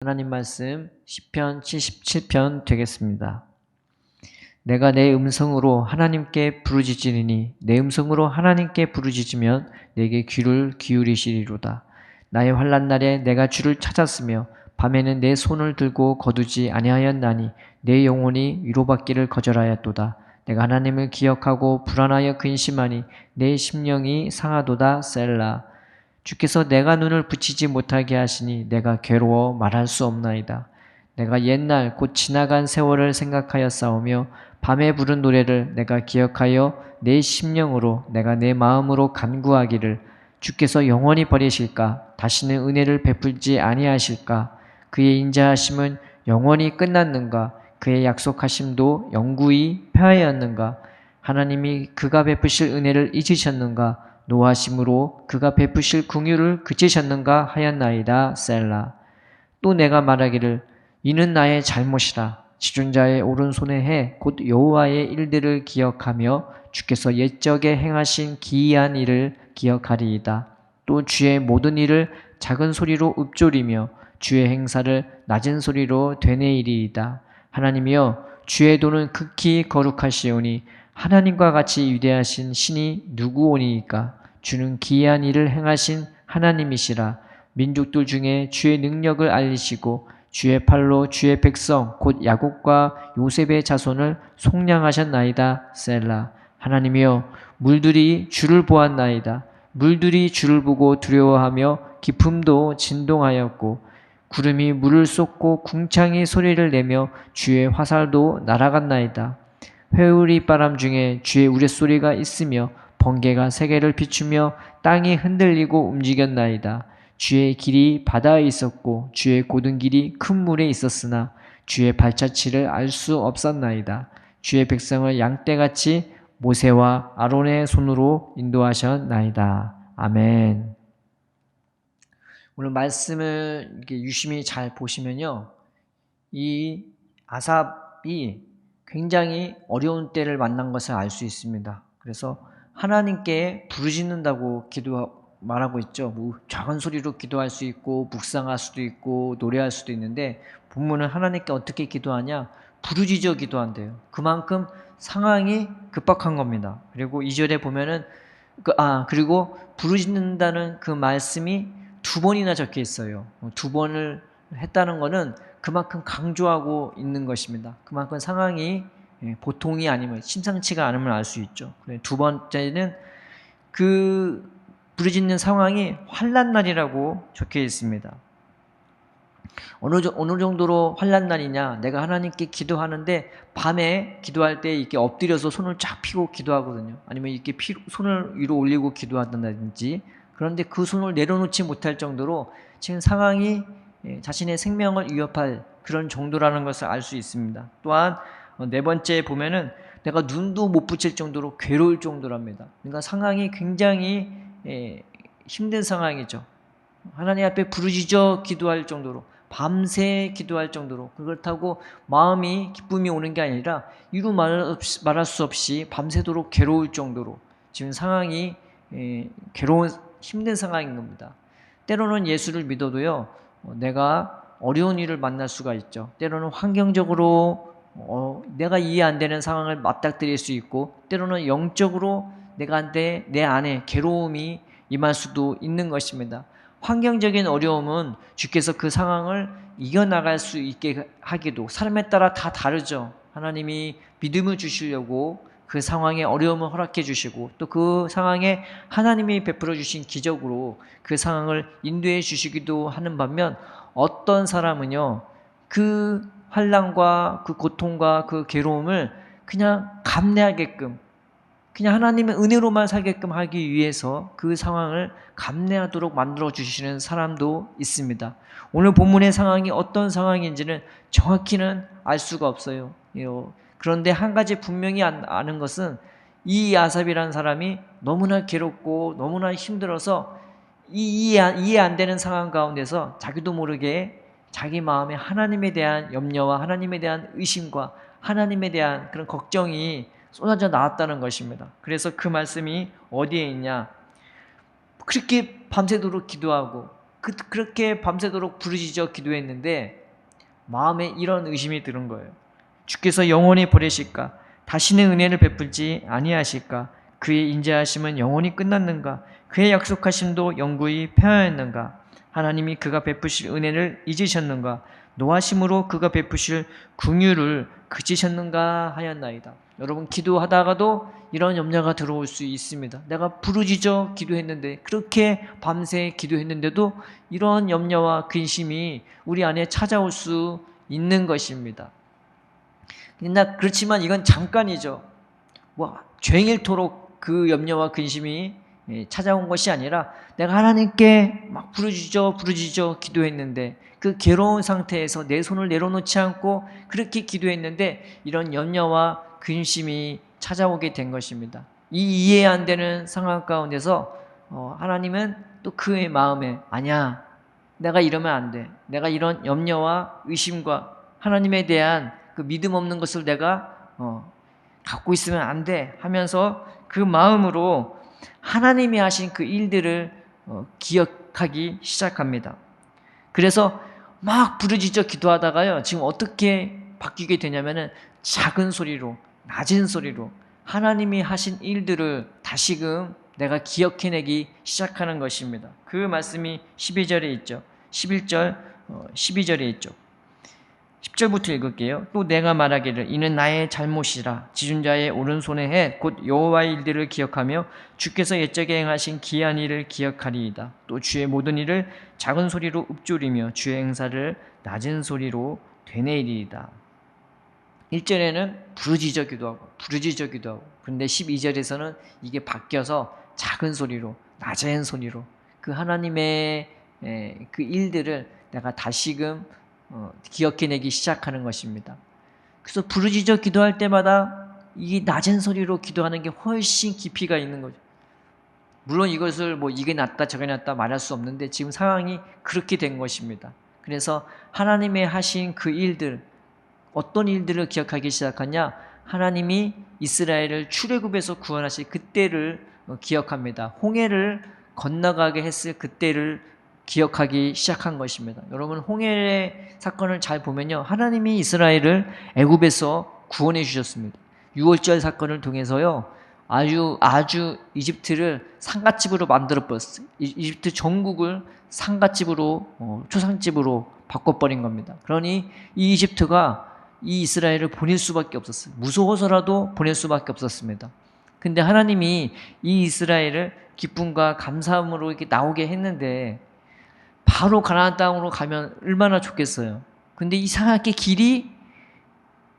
하나님 말씀 시편 77편 되겠습니다. 내가 내 음성으로 하나님께 부르짖으리니 내 음성으로 하나님께 부르짖으면 내게 귀를 기울이시리로다. 나의 환난 날에 내가 주를 찾았으며 밤에는 내 손을 들고 거두지 아니하였나니 내 영혼이 위로받기를 거절하였도다. 내가 하나님을 기억하고 불안하여 근심하니 내 심령이 상하도다. 셀라. 주께서 내가 눈을 붙이지 못하게 하시니 내가 괴로워 말할 수 없나이다. 내가 옛날 곧 지나간 세월을 생각하여 싸우며 밤에 부른 노래를 내가 기억하여 내 심령으로 내가 내 마음으로 간구하기를 주께서 영원히 버리실까? 다시는 은혜를 베풀지 아니하실까? 그의 인자하심은 영원히 끝났는가? 그의 약속하심도 영구히 패하였는가? 하나님이 그가 베푸실 은혜를 잊으셨는가? 노하심으로 그가 베푸실 긍휼을 그치셨는가 하였나이다. 셀라. 또 내가 말하기를 이는 나의 잘못이라. 지존자의 오른손에 해 곧 여호와의 일들을 기억하며 주께서 옛적에 행하신 기이한 일을 기억하리이다. 또 주의 모든 일을 작은 소리로 읊조리며 주의 행사를 낮은 소리로 되뇌이리이다. 하나님이여 주의 도는 극히 거룩하시오니 하나님과 같이 위대하신 신이 누구오니이까? 주는 기이한 일을 행하신 하나님이시라. 민족들 중에 주의 능력을 알리시고 주의 팔로 주의 백성 곧 야곱과 요셉의 자손을 속량하셨나이다. 셀라. 하나님이여 물들이 주를 보았나이다. 물들이 주를 보고 두려워하며 깊음도 진동하였고 구름이 물을 쏟고 궁창이 소리를 내며 주의 화살도 날아갔나이다. 회오리 바람 중에 주의 우레소리가 있으며 번개가 세계를 비추며 땅이 흔들리고 움직였나이다. 주의 길이 바다에 있었고 주의 고든 길이 큰 물에 있었으나 주의 발자취를 알 수 없었나이다. 주의 백성을 양떼같이 모세와 아론의 손으로 인도하셨나이다. 아멘. 오늘 말씀을 이렇게 유심히 잘 보시면요, 이 아삽이 굉장히 어려운 때를 만난 것을 알 수 있습니다. 그래서 하나님께 부르짖는다고 말하고 있죠. 뭐 작은 소리로 기도할 수 있고 묵상할 수도 있고 노래할 수도 있는데 본문은 하나님께 어떻게 기도하냐? 부르짖어 기도한대요. 그만큼 상황이 급박한 겁니다. 그리고 2절에 보면은 그리고 부르짖는다는 그 말씀이 2번이나 적혀 있어요. 2번을 했다는 것은 그만큼 강조하고 있는 것입니다. 그만큼 상황이 보통이 아니면 심상치가 않음을 알 수 있죠. 두 번째는 그 부르짖는 상황이 환난 날이라고 적혀 있습니다. 어느 정도로 환난 날이냐? 내가 하나님께 기도하는데 밤에 기도할 때 이렇게 엎드려서 손을 쫙 펴고 기도하거든요. 아니면 이렇게 손을 위로 올리고 기도한다든지. 그런데 그 손을 내려놓지 못할 정도로 지금 상황이 자신의 생명을 위협할 그런 정도라는 것을 알 수 있습니다. 또한 네 번째 보면은 내가 눈도 못 붙일 정도로 괴로울 정도랍니다. 그러니까 상황이 굉장히 힘든 상황이죠. 하나님 앞에 부르짖어 기도할 정도로 밤새 기도할 정도로 그렇다고 마음이 기쁨이 오는 게 아니라 이루 말할 수 없이 밤새도록 괴로울 정도로 지금 상황이 괴로운 힘든 상황인 겁니다. 때로는 예수를 믿어도요, 내가 어려운 일을 만날 수가 있죠. 때로는 환경적으로 내가 이해 안 되는 상황을 맞닥뜨릴 수 있고 때로는 영적으로 내 안에 괴로움이 임할 수도 있는 것입니다. 환경적인 어려움은 주께서 그 상황을 이겨나갈 수 있게 하기도 사람에 따라 다 다르죠. 하나님이 믿음을 주시려고 그 상황에 어려움을 허락해 주시고 또 그 상황에 하나님이 베풀어 주신 기적으로 그 상황을 인도해 주시기도 하는 반면 어떤 사람은요, 그 환난과 그 고통과 그 괴로움을 그냥 감내하게끔 그냥 하나님의 은혜로만 살게끔 하기 위해서 그 상황을 감내하도록 만들어 주시는 사람도 있습니다. 오늘 본문의 상황이 어떤 상황인지는 정확히는 알 수가 없어요. 그런데 한 가지 분명히 아는 것은 이 아삽이라는 사람이 너무나 괴롭고 너무나 힘들어서 이해 안 되는 상황 가운데서 자기도 모르게 자기 마음에 하나님에 대한 염려와 하나님에 대한 의심과 하나님에 대한 그런 걱정이 쏟아져 나왔다는 것입니다. 그래서 그 말씀이 어디에 있냐? 그렇게 밤새도록 기도하고 그렇게 밤새도록 부르짖어 기도했는데 마음에 이런 의심이 드는 거예요. 주께서 영원히 버리실까? 다시는 은혜를 베풀지 아니하실까? 그의 인자하심은 영원히 끝났는가? 그의 약속하심도 영구히 폐하였는가? 하나님이 그가 베푸실 은혜를 잊으셨는가? 노하심으로 그가 베푸실 긍휼을 그치셨는가 하였나이다. 여러분, 기도하다가도 이런 염려가 들어올 수 있습니다. 내가 부르짖어 기도했는데, 그렇게 밤새 기도했는데도 이런 염려와 근심이 우리 안에 찾아올 수 있는 것입니다. 그렇지만 이건 잠깐이죠. 종일토록 그 염려와 근심이 찾아온 것이 아니라 내가 하나님께 막 부르짖어 기도했는데, 그 괴로운 상태에서 내 손을 내려놓지 않고 그렇게 기도했는데 이런 염려와 근심이 찾아오게 된 것입니다. 이 이해 안 되는 상황 가운데서 하나님은 또 그의 마음에, 아니야, 내가 이러면 안 돼. 내가 이런 염려와 의심과 하나님에 대한 그 믿음 없는 것을 내가 갖고 있으면 안 돼 하면서 그 마음으로 하나님이 하신 그 일들을 기억하기 시작합니다. 그래서 막 부르짖어 기도하다가요, 지금 어떻게 바뀌게 되냐면은 작은 소리로, 낮은 소리로 하나님이 하신 일들을 다시금 내가 기억해내기 시작하는 것입니다. 그 말씀이 12절에 있죠. 11절, 12절에 있죠. 10절부터 읽을게요. 또 내가 말하기를 이는 나의 잘못이라. 지존자의 오른손의 해 곧 여호와의 일들을 기억하며 주께서 옛적에 행하신 기이한 일을 기억하리이다. 또 주의 모든 일을 작은 소리로 읊조리며 주의 행사를 낮은 소리로 되뇌이리이다. 1절에는 부르짖어 기도하고 그런데 12절에서는 이게 바뀌어서 작은 소리로, 낮은 소리로 그 하나님의 그 일들을 내가 다시금 기억해내기 시작하는 것입니다. 그래서 부르짖어 기도할 때마다 이 낮은 소리로 기도하는 게 훨씬 깊이가 있는 거죠. 물론 이것을 이게 낫다 저게 낫다 말할 수 없는데 지금 상황이 그렇게 된 것입니다. 그래서 하나님의 하신 그 일들, 어떤 일들을 기억하기 시작하냐? 하나님이 이스라엘을 출애굽에서 구원하실 그때를 기억합니다. 홍해를 건너가게 했을 그때를 기억하기 시작한 것입니다. 여러분, 홍해의 사건을 잘 보면요, 하나님이 이스라엘을 애굽에서 구원해 주셨습니다. 6월절 사건을 통해서요, 아주 이집트를 상갓집으로 만들어 버렸어요. 이집트 전국을 상갓집으로, 초상집으로 바꿔버린 겁니다. 그러니 이 이집트가 이 이스라엘을 보낼 수밖에 없었어요. 무서워서라도 보낼 수밖에 없었습니다. 근데 하나님이 이 이스라엘을 기쁨과 감사함으로 이렇게 나오게 했는데 바로 가나안 땅으로 가면 얼마나 좋겠어요. 근데 이상하게 길이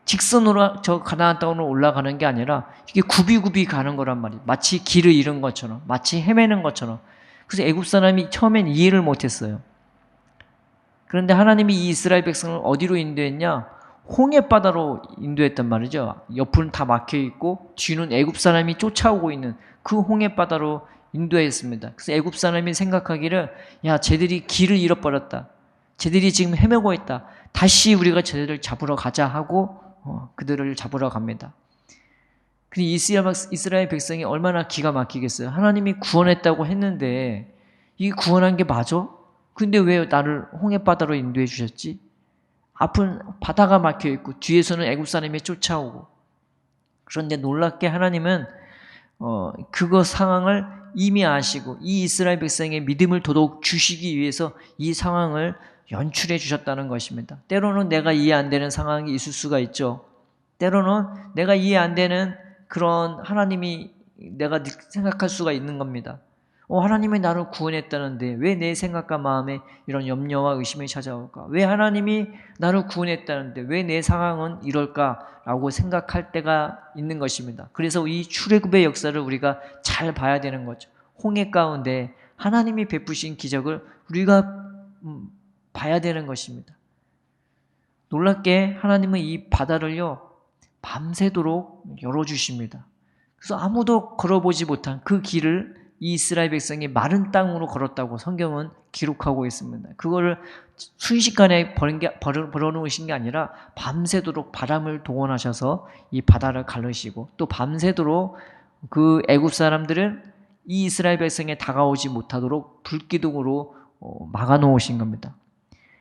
직선으로 저 가나안 땅으로 올라가는 게 아니라 이게 굽이굽이 가는 거란 말이에요. 마치 길을 잃은 것처럼, 마치 헤매는 것처럼. 그래서 애굽 사람이 처음엔 이해를 못했어요. 그런데 하나님이 이 이스라엘 백성을 어디로 인도했냐? 홍해바다로 인도했단 말이죠. 옆은 다 막혀있고 뒤는 애굽 사람이 쫓아오고 있는 그 홍해바다로 인도했습니다. 그래서 애굽 사람이 생각하기를, 야, 쟤들이 길을 잃어버렸다. 쟤들이 지금 헤매고 있다. 다시 우리가 쟤들을 잡으러 가자 하고 그들을 잡으러 갑니다. 근데 이스라엘 백성이 얼마나 기가 막히겠어요. 하나님이 구원했다고 했는데 이 구원한 게 맞아? 근데 왜 나를 홍해바다로 인도해 주셨지? 앞은 바다가 막혀있고 뒤에서는 애굽 사람이 쫓아오고. 그런데 놀랍게 하나님은 그거 상황을 이미 아시고 이 이스라엘 백성의 믿음을 더더욱 주시기 위해서 이 상황을 연출해 주셨다는 것입니다. 때로는 내가 이해 안 되는 상황이 있을 수가 있죠. 때로는 내가 이해 안 되는 그런 하나님이 내가 생각할 수가 있는 겁니다. 하나님이 나를 구원했다는데 왜 내 생각과 마음에 이런 염려와 의심이 찾아올까? 왜 하나님이 나를 구원했다는데 왜 내 상황은 이럴까라고 생각할 때가 있는 것입니다. 그래서 이 출애굽의 역사를 우리가 잘 봐야 되는 거죠. 홍해 가운데 하나님이 베푸신 기적을 우리가 봐야 되는 것입니다. 놀랍게 하나님은 이 바다를요, 밤새도록 열어주십니다. 그래서 아무도 걸어보지 못한 그 길을 이 이스라엘 백성이 마른 땅으로 걸었다고 성경은 기록하고 있습니다. 그거를 순식간에 벌어놓으신 게 아니라 밤새도록 바람을 동원하셔서 이 바다를 가르시고 또 밤새도록 그 애굽 사람들은 이 이스라엘 백성에 다가오지 못하도록 불기둥으로 막아놓으신 겁니다.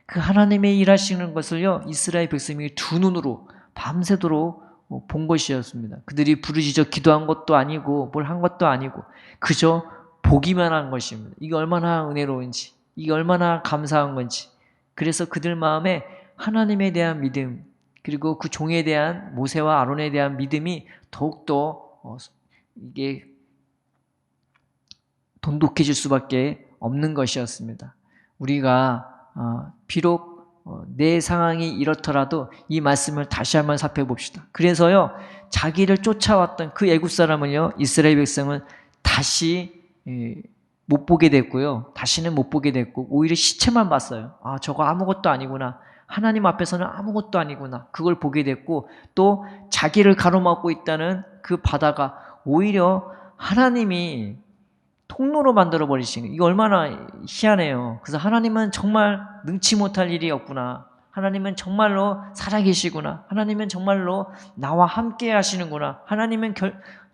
그 하나님의 일하시는 것을요, 이스라엘 백성이 두 눈으로 밤새도록 본 것이었습니다. 그들이 부르짖어 기도한 것도 아니고 뭘 한 것도 아니고 그저 보기만 한 것입니다. 이게 얼마나 은혜로운지, 이게 얼마나 감사한 건지. 그래서 그들 마음에 하나님에 대한 믿음, 그리고 그 종에 대한 모세와 아론에 대한 믿음이 더욱더 이게 돈독해질 수밖에 없는 것이었습니다. 우리가 비록 내 상황이 이렇더라도 이 말씀을 다시 한번 살펴봅시다. 그래서요, 자기를 쫓아왔던 그 애굽 사람을요, 이스라엘 백성은 다시 못 보게 됐고요. 다시는 못 보게 됐고 오히려 시체만 봤어요. 아, 저거 아무것도 아니구나. 하나님 앞에서는 아무것도 아니구나. 그걸 보게 됐고 또 자기를 가로막고 있다는 그 바다가 오히려 하나님이 통로로 만들어 버리신 거예요. 이거 얼마나 희한해요. 그래서 하나님은 정말 능치 못할 일이 없구나. 하나님은 정말로 살아계시구나. 하나님은 정말로 나와 함께 하시는구나. 하나님은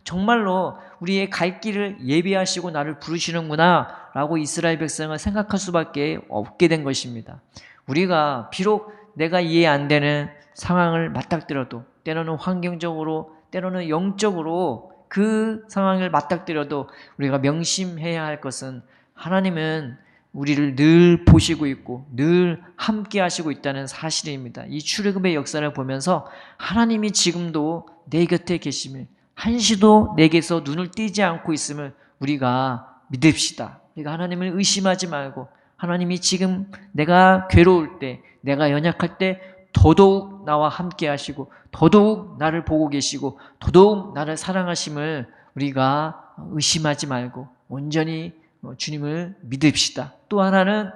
정말로 우리의 갈 길을 예비하시고 나를 부르시는구나 라고 이스라엘 백성을 생각할 수밖에 없게 된 것입니다. 우리가 비록 내가 이해 안 되는 상황을 맞닥뜨려도 때로는 환경적으로 때로는 영적으로 그 상황을 맞닥뜨려도 우리가 명심해야 할 것은 하나님은 우리를 늘 보시고 있고 늘 함께 하시고 있다는 사실입니다. 이 출애굽의 역사를 보면서 하나님이 지금도 내 곁에 계심을 한시도 내게서 눈을 떼지 않고 있음을 우리가 믿읍시다. 우리가 하나님을 의심하지 말고 하나님이 지금 내가 괴로울 때 내가 연약할 때 더더욱 나와 함께 하시고 더더욱 나를 보고 계시고 더더욱 나를 사랑하심을 우리가 의심하지 말고 온전히 주님을 믿읍시다. 또 하나는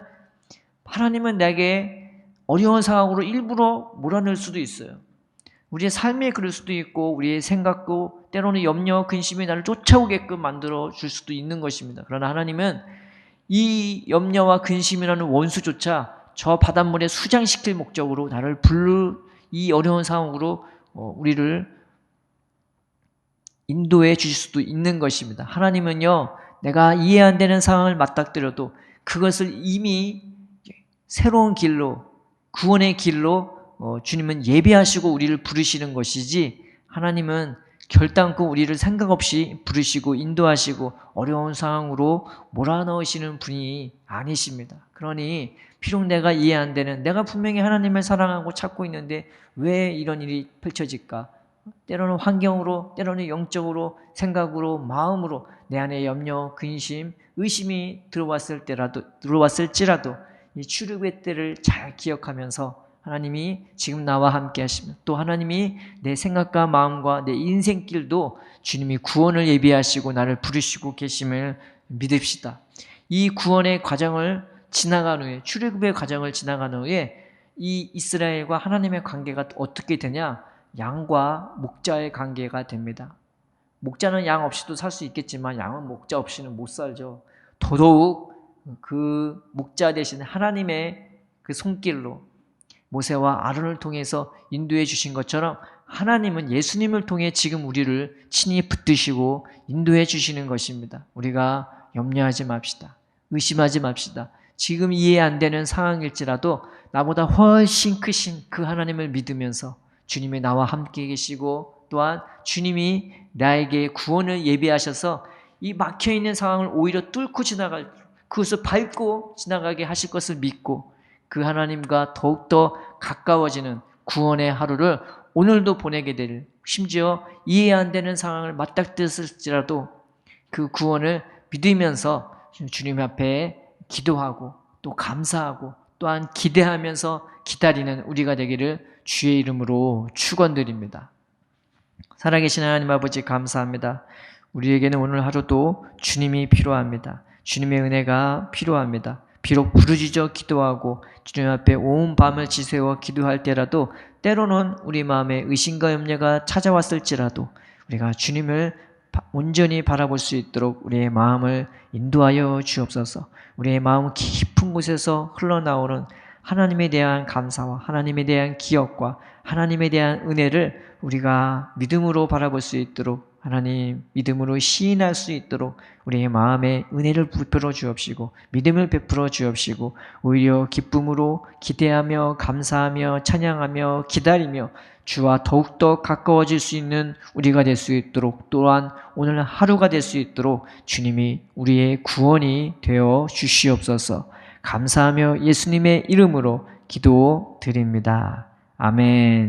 하나님은 내게 어려운 상황으로 일부러 몰아넣을 수도 있어요. 우리의 삶에 그럴 수도 있고 우리의 생각도 때로는 염려, 근심이 나를 쫓아오게끔 만들어 줄 수도 있는 것입니다. 그러나 하나님은 이 염려와 근심이라는 원수조차 저 바닷물에 수장시킬 목적으로 나를 이 어려운 상황으로 우리를 인도해 주실 수도 있는 것입니다. 하나님은요, 내가 이해 안 되는 상황을 맞닥뜨려도 그것을 이미 새로운 길로, 구원의 길로 주님은 예비하시고 우리를 부르시는 것이지 하나님은 결단코 우리를 생각 없이 부르시고 인도하시고 어려운 상황으로 몰아넣으시는 분이 아니십니다. 그러니 비록 내가 이해 안 되는, 내가 분명히 하나님을 사랑하고 찾고 있는데 왜 이런 일이 펼쳐질까? 때로는 환경으로, 때로는 영적으로, 생각으로, 마음으로 내 안에 염려, 근심, 의심이 들어왔을지라도 이 출애굽의 때를 잘 기억하면서 하나님이 지금 나와 함께 하시면 또 하나님이 내 생각과 마음과 내 인생길도 주님이 구원을 예비하시고 나를 부르시고 계심을 믿읍시다. 이 구원의 과정을 지나간 후에 출애굽의 과정을 지나간 후에 이 이스라엘과 하나님의 관계가 어떻게 되냐? 양과 목자의 관계가 됩니다. 목자는 양 없이도 살 수 있겠지만 양은 목자 없이는 못 살죠. 더더욱 그 목자 대신 하나님의 그 손길로 모세와 아론을 통해서 인도해 주신 것처럼 하나님은 예수님을 통해 지금 우리를 친히 붙드시고 인도해 주시는 것입니다. 우리가 염려하지 맙시다. 의심하지 맙시다. 지금 이해 안 되는 상황일지라도 나보다 훨씬 크신 그 하나님을 믿으면서 주님이 나와 함께 계시고 또한 주님이 나에게 구원을 예비하셔서 이 막혀있는 상황을 오히려 뚫고 지나갈, 그것을 밟고 지나가게 하실 것을 믿고 그 하나님과 더욱더 가까워지는 구원의 하루를 오늘도 보내게 될, 심지어 이해 안 되는 상황을 맞닥뜨렸을지라도 그 구원을 믿으면서 주님 앞에 기도하고 또 감사하고 또한 기대하면서 기다리는 우리가 되기를 주의 이름으로 축원드립니다. 살아계신 하나님 아버지 감사합니다. 우리에게는 오늘 하루도 주님이 필요합니다. 주님의 은혜가 필요합니다. 비록 부르짖어 기도하고 주님 앞에 온 밤을 지새워 기도할 때라도 때로는 우리 마음에 의심과 염려가 찾아왔을지라도 우리가 주님을 온전히 바라볼 수 있도록 우리의 마음을 인도하여 주옵소서. 우리의 마음 깊은 곳에서 흘러나오는 하나님에 대한 감사와 하나님에 대한 기억과 하나님에 대한 은혜를 우리가 믿음으로 바라볼 수 있도록, 하나님 믿음으로 시인할 수 있도록 우리의 마음에 은혜를 베풀어 주옵시고 믿음을 베풀어 주옵시고 오히려 기쁨으로 기대하며 감사하며 찬양하며 기다리며 주와 더욱더 가까워질 수 있는 우리가 될 수 있도록, 또한 오늘 하루가 될 수 있도록 주님이 우리의 구원이 되어 주시옵소서. 감사하며 예수님의 이름으로 기도드립니다. 아멘.